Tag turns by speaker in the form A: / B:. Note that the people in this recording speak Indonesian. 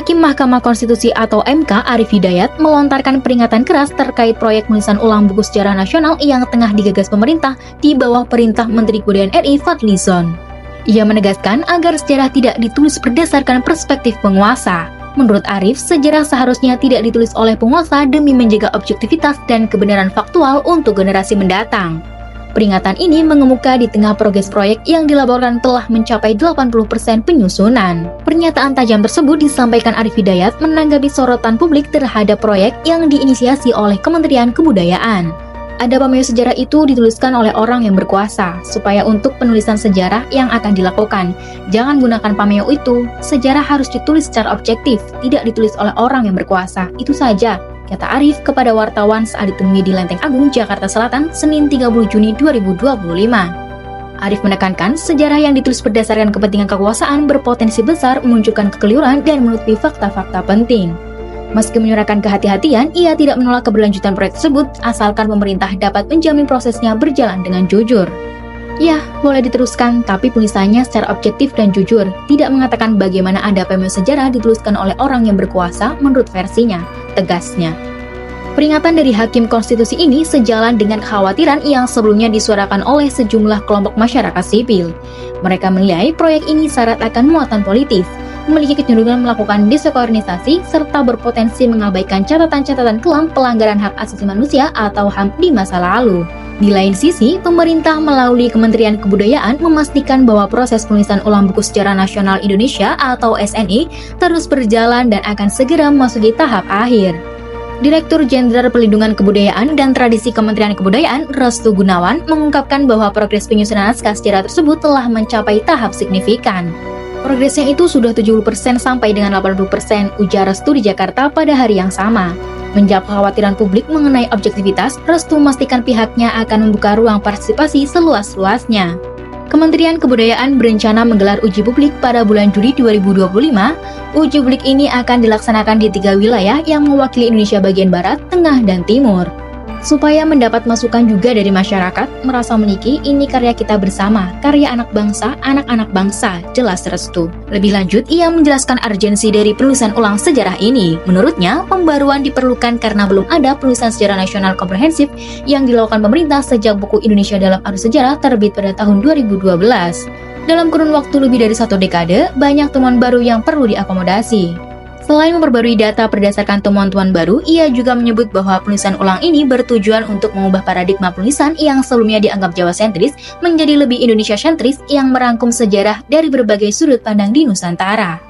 A: Hakim Mahkamah Konstitusi atau MK Arief Hidayat melontarkan peringatan keras terkait proyek penulisan ulang buku sejarah nasional yang tengah digagas pemerintah di bawah perintah Menteri Kebudayaan RI Fadlizon. Ia menegaskan agar sejarah tidak ditulis berdasarkan perspektif penguasa. Menurut Arief, sejarah seharusnya tidak ditulis oleh penguasa demi menjaga objektivitas dan kebenaran faktual untuk generasi mendatang. Peringatan ini mengemuka di tengah progres proyek yang dilaporkan telah mencapai 80% penyusunan. Pernyataan tajam tersebut disampaikan Arief Hidayat menanggapi sorotan publik terhadap proyek yang diinisiasi oleh Kementerian Kebudayaan. Ada pameo sejarah itu dituliskan oleh orang yang berkuasa, supaya untuk penulisan sejarah yang akan dilakukan, jangan gunakan pameo itu. Sejarah harus ditulis secara objektif, tidak ditulis oleh orang yang berkuasa. Itu saja, kata Arief kepada wartawan saat ditemui di Lenteng Agung, Jakarta Selatan, Senin 30 Juni 2025. Arief menekankan sejarah yang ditulis berdasarkan kepentingan kekuasaan berpotensi besar memunculkan kekeliruan dan menutupi fakta-fakta penting. Meski menyuarakan kehati-hatian, ia tidak menolak keberlanjutan proyek tersebut asalkan pemerintah dapat menjamin prosesnya berjalan dengan jujur. Ya, boleh diteruskan, tapi tulisannya secara objektif dan jujur, tidak mengatakan bagaimana ada pameo sejarah dituliskan oleh orang yang berkuasa menurut versinya, tegasnya. Peringatan dari Hakim Konstitusi ini sejalan dengan kekhawatiran yang sebelumnya disuarakan oleh sejumlah kelompok masyarakat sipil. Mereka menilai proyek ini syarat akan muatan politis, memiliki kecenderungan melakukan deskoordinasi, serta berpotensi mengabaikan catatan-catatan kelam pelanggaran hak asasi manusia atau HAM di masa lalu. Di lain sisi, pemerintah melalui Kementerian Kebudayaan memastikan bahwa proses penulisan ulang buku sejarah nasional Indonesia atau SNI terus berjalan dan akan segera memasuki tahap akhir. Direktur Jenderal Perlindungan Kebudayaan dan Tradisi Kementerian Kebudayaan, Restu Gunawan, mengungkapkan bahwa progres penyusunan naskah sejarah tersebut telah mencapai tahap signifikan. Progresnya itu sudah 70% sampai dengan 80%, ujar Restu di Jakarta pada hari yang sama. Menjawab kekhawatiran publik mengenai objektivitas, Restu memastikan pihaknya akan membuka ruang partisipasi seluas-luasnya. Kementerian Kebudayaan berencana menggelar uji publik pada bulan Juli 2025. Uji publik ini akan dilaksanakan di 3 wilayah yang mewakili Indonesia bagian Barat, Tengah, dan Timur. Supaya mendapat masukan juga dari masyarakat, merasa memiliki ini karya kita bersama, karya anak bangsa, anak-anak bangsa, jelas Restu. Lebih lanjut, ia menjelaskan urgensi dari penulisan ulang sejarah ini. Menurutnya, pembaruan diperlukan karena belum ada penulisan sejarah nasional komprehensif yang dilakukan pemerintah sejak buku Indonesia dalam Arus Sejarah terbit pada tahun 2012. Dalam kurun waktu lebih dari 1 dekade, banyak temuan baru yang perlu diakomodasi. Selain memperbarui data berdasarkan temuan-temuan baru, ia juga menyebut bahwa penulisan ulang ini bertujuan untuk mengubah paradigma penulisan yang sebelumnya dianggap Jawa sentris menjadi lebih Indonesia sentris yang merangkum sejarah dari berbagai sudut pandang di Nusantara.